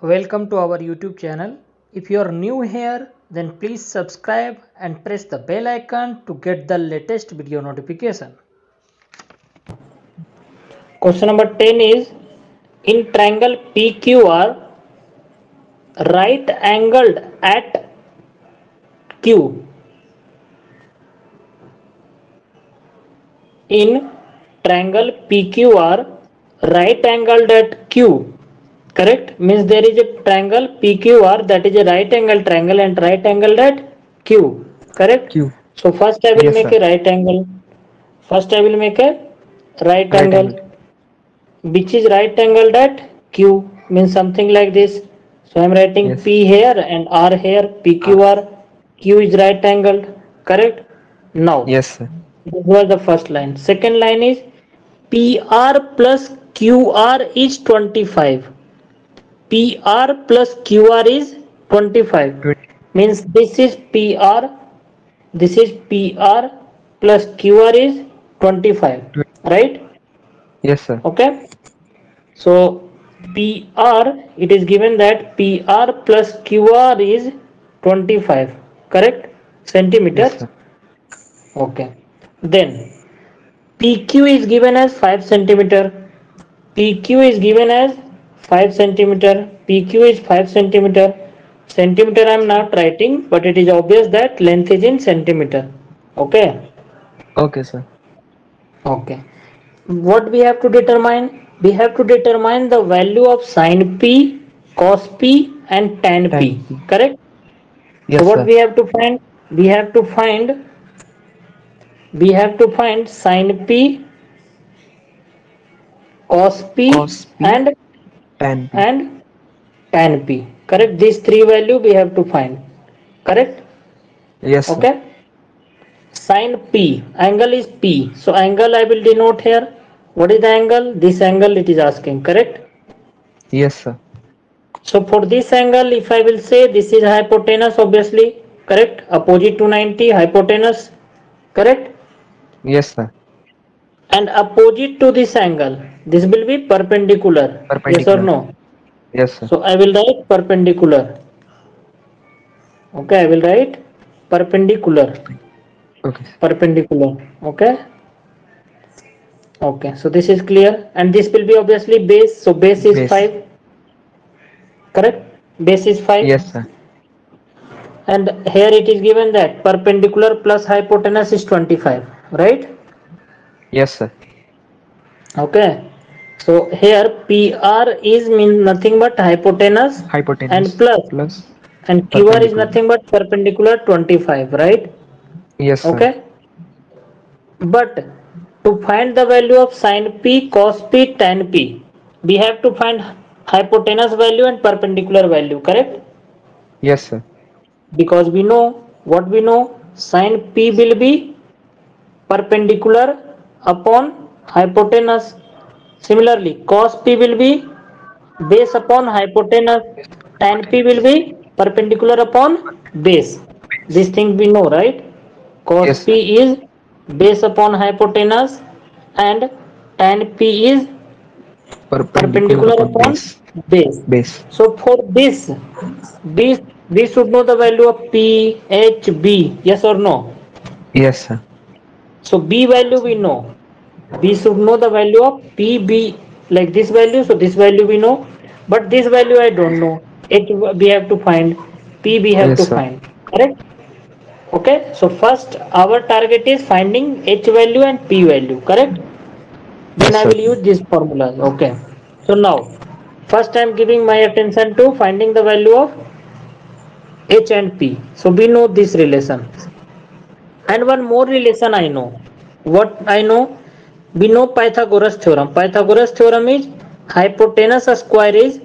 Welcome to our YouTube channel. If you are new here, then please subscribe and press the bell icon to get the latest video notification. Question number 10 is, in triangle PQR, right angled at Q. In triangle PQR, right angled at Q. Correct? Means there is a triangle PQR, that is a right angle triangle and right angled at Q. Correct? Q. So first I will Yes, make sir. a right angle. First I will make a right Right angle, angle. which is right angled at Q, means something like this. So I am writing Yes. P here and R here, R. PQR. Q is right angled. Correct? Now, Yes, sir. this was the first line. Second line is PR plus QR is 25. PR plus QR is 25. 20. Means this is PR, this is PR plus QR is 25. 20. Right? Yes, sir. Okay. So PR, it is given that PR plus QR is 25. Correct? Yes, Centimeters. sir. Okay. Then PQ is given as 5 centimeter. PQ is given as 5 centimeter. PQ is 5 centimeter. Centimeter I am not writing, but it is obvious that length is in centimeter. Okay. Okay, sir. Okay. What we have to determine? We have to determine the value of sine P, cos P and tan P. 10. Correct? So Yes, what sir. we have to find? We have to find sine P, cos P Cos P. Tan P. and tan P. Correct? These three value we have to find. Correct? Yes, sir. Okay. Sine P. Angle is P. So angle I will denote here. What is the angle? This angle it is asking. Correct? Yes, sir. So for this angle, if I will say this is hypotenuse, obviously. Correct? Opposite to 90, hypotenuse. Correct? Yes, sir. And opposite to this angle, this will be perpendicular. Yes or Perpendicular. no? Yes, sir. So I will write perpendicular. Okay, I will write perpendicular. Okay. Perpendicular. Okay. Okay. So this is clear. And this will be obviously base. So base is Base. 5. Correct? Base is 5. Yes, sir. And here it is given that perpendicular plus hypotenuse is 25. Right? Yes, sir. Okay. So here PR is mean nothing but hypotenuse and Hypotenuse plus, plus and QR is perpendicular. nothing but perpendicular 25, right? Yes, sir. Okay. But to find the value of sine P, cos P, tan P, we have to find hypotenuse value and perpendicular value, correct? Yes, sir. Because we know what we know, sine P will be perpendicular upon hypotenuse. Similarly, cos P will be base upon hypotenuse, tan P will be perpendicular upon base. This thing we know, right? Cos Yes, sir. P is base upon hypotenuse and tan P is Perpendicular perpendicular upon upon base. base. Base. So for this, we should know the value of P, H, B. Yes or no? Yes, sir. So B value we know. We should know the value of PB, like this value. So this value we know, but this value I don't know. H we have to find, P we have Yes, to sir. find. Correct? Okay. So first our target is finding H value and P value. Correct? Then Yes, I sir. will use these formulas. Okay. So now first I am giving my attention to finding the value of H and P. So we know this relation. And one more relation I know. What I know? We know Pythagoras theorem. Pythagoras theorem is hypotenuse square is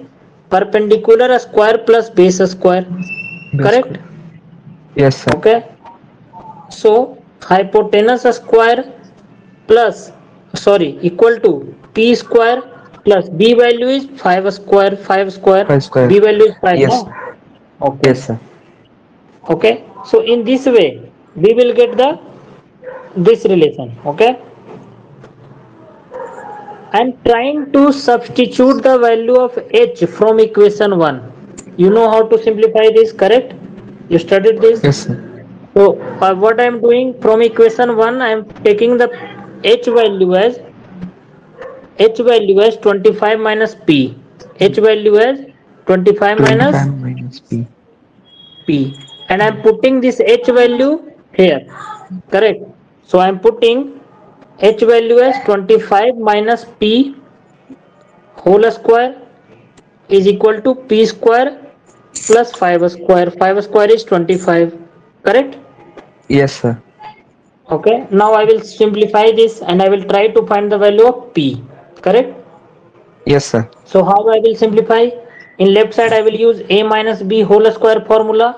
perpendicular square plus base square. Base Correct? square. Yes, sir. Okay. So hypotenuse square plus, sorry, equal to P square plus B value is 5 square, 5 square. 5 square. B value is 5, Yes, no? sir. Okay. Yes, sir. Okay. So in this way, we will get the this relation. Okay. I'm trying to substitute the value of h from equation 1. You know how to simplify this, correct? You studied this. Yes, sir. So what I am doing from equation 1, I am taking the h value as 25 minus p. H value as 25 minus 25 minus P. p, and I am putting this h value here, correct? So I am putting h value as 25 minus p whole square is equal to p square plus 5 square. 5 square is 25, correct? Yes, sir. Okay, now I will simplify this and I will try to find the value of p, correct? Yes, sir. So how I will simplify? In left side I will use a minus b whole square formula.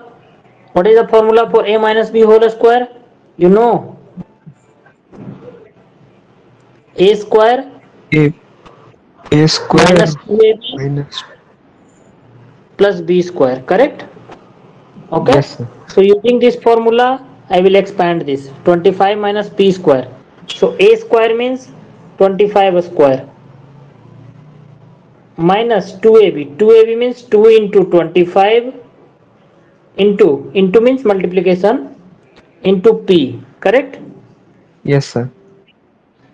What is the formula for a minus b whole square? You know, a square A A square minus 2ab minus. plus b square, correct? Okay, Yes, sir. so using this formula I will expand this 25 minus p square. So a square means 25 square minus 2ab. 2ab means 2 into 25 into means multiplication into p, correct? Yes, sir.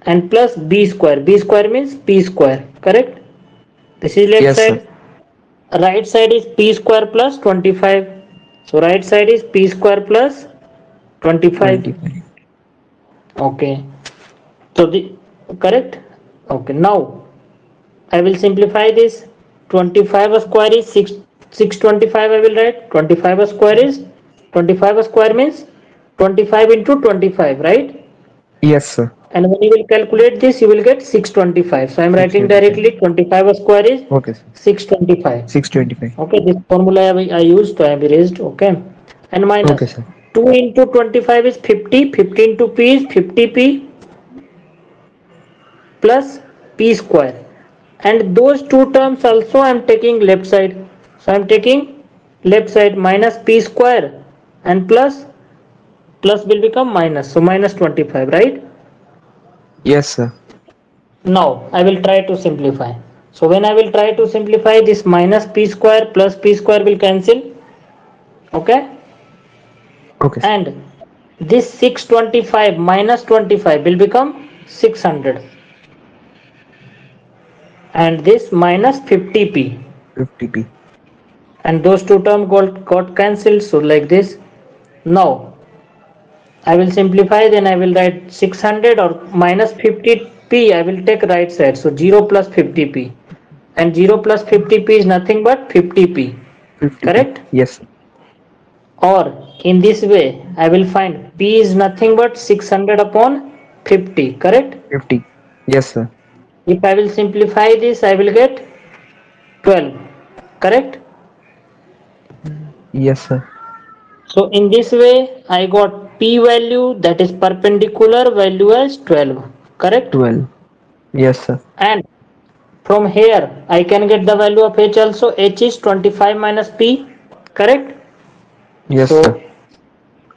And plus b square. B square means p square, correct? This is left Yes, sir. side. Right side is p square plus 25. So right side is p square plus 25. 25. Okay. So the correct. Okay. Now I will simplify this. 25 square is 625. I will write 25 square is 25 square means 25 into 25, right? Yes, sir. And when you will calculate this, you will get 625. So I am writing 625. directly 25 square is Okay, sir. 625. 625. Okay, this formula I used, so I have erased. Okay, and minus Okay, sir. 2 into 25 is 50. 50 into p is 50p plus p square. And those two terms also I am taking left side. So I am taking left side minus p square and plus will become minus. So minus 25, right? Yes, sir. Now I will try to simplify. So when I will try to simplify, this minus p square plus p square will cancel. Okay, Okay, sir. and this 625 minus 25 will become 600, and this minus 50p, 50p. and those two terms got cancelled. So like this. Now I will simplify, then I will write 600 or minus 50p. I will take right side. So 0 plus 50p, and 0 plus 50p is nothing but 50p, 50p. correct? Yes, sir. Or in this way I will find p is nothing but 600 upon 50, correct? 50. Yes, sir. If I will simplify this, I will get 12, correct? Yes, sir. So in this way I got p value, that is perpendicular value, as 12, correct? 12. Yes, sir. And from here I can get the value of h also. H is 25 minus p, correct? Yes, So sir.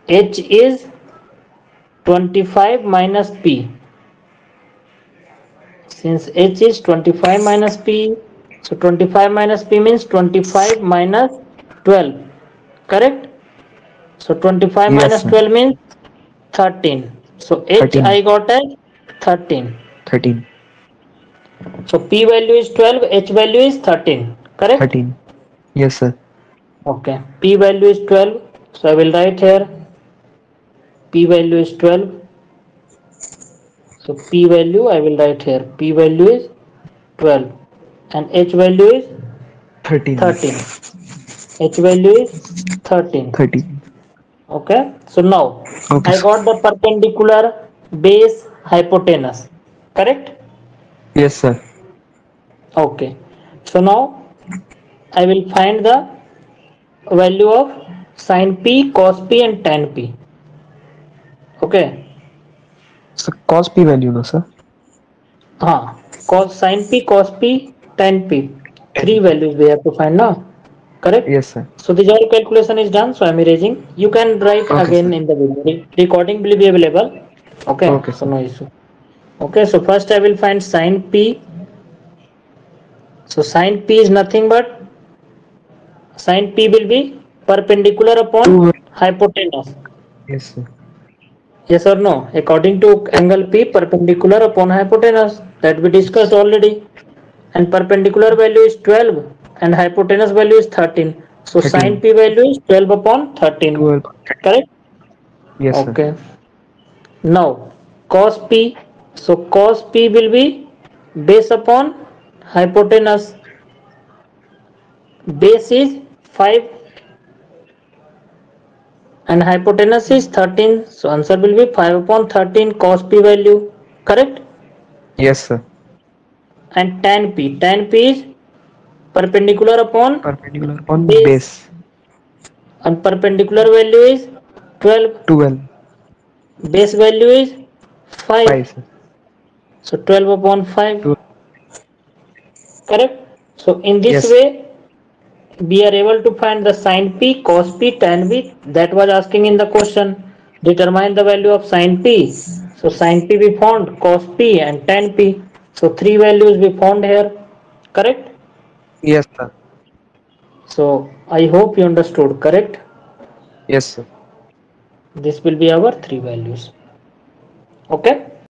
h is 25 minus p. Since h is 25 minus p, so 25 minus p means 25 minus 12, correct? So 25 Yes, minus sir. 12 means 13. So h 13. I got as 13. 13. So p value is 12, h value is 13, correct? 13. Yes, sir. Okay, p value is 12. So I will write here p value is 12. So p value I will write here, p value is 12 and h value is 13. 13. H value is 13. 13. Okay, so now Okay, I sir. got the perpendicular, base, hypotenuse, correct? Yes, sir. Okay, so now I will find the value of sin p, cos p and tan p. Okay, So cos p value, no, sir? cos sin p, cos p, tan p. Three values we have to find now, correct? Yes, sir. So this all calculation is done. So I am erasing. You can write Okay, again sir. in the video. Recording will be available. Okay, Okay, so sir. no issue. Okay, so first I will find sin p. So sine P is nothing but sine P will be perpendicular upon 2. hypotenuse. Yes, sir. Yes or no? According to angle P perpendicular upon hypotenuse that we discussed already. And perpendicular value is 12 and hypotenuse value is 13. So 13. sine P value is 12 upon 13. 12. Correct? Yes, sir. Okay. Now cos P. So cos P will be base upon hypotenuse. Base is 5 and hypotenuse is 13. So answer will be 5 upon 13 cos P value. Correct? Yes, sir. And tan P. Tan P is perpendicular upon Perpendicular upon base base. and perpendicular value is 12. 12. Base value is 5. 5, sir. So 12 upon 5. 12. Correct? So in this Yes. way we are able to find the sin P, cos P, tan P that was asking in the question. Determine the value of sin P. So sin P we found, cos P and tan P. So three values we found here. Correct? Yes, sir. So I hope you understood. Correct? Yes, sir. This will be our three values. Okay?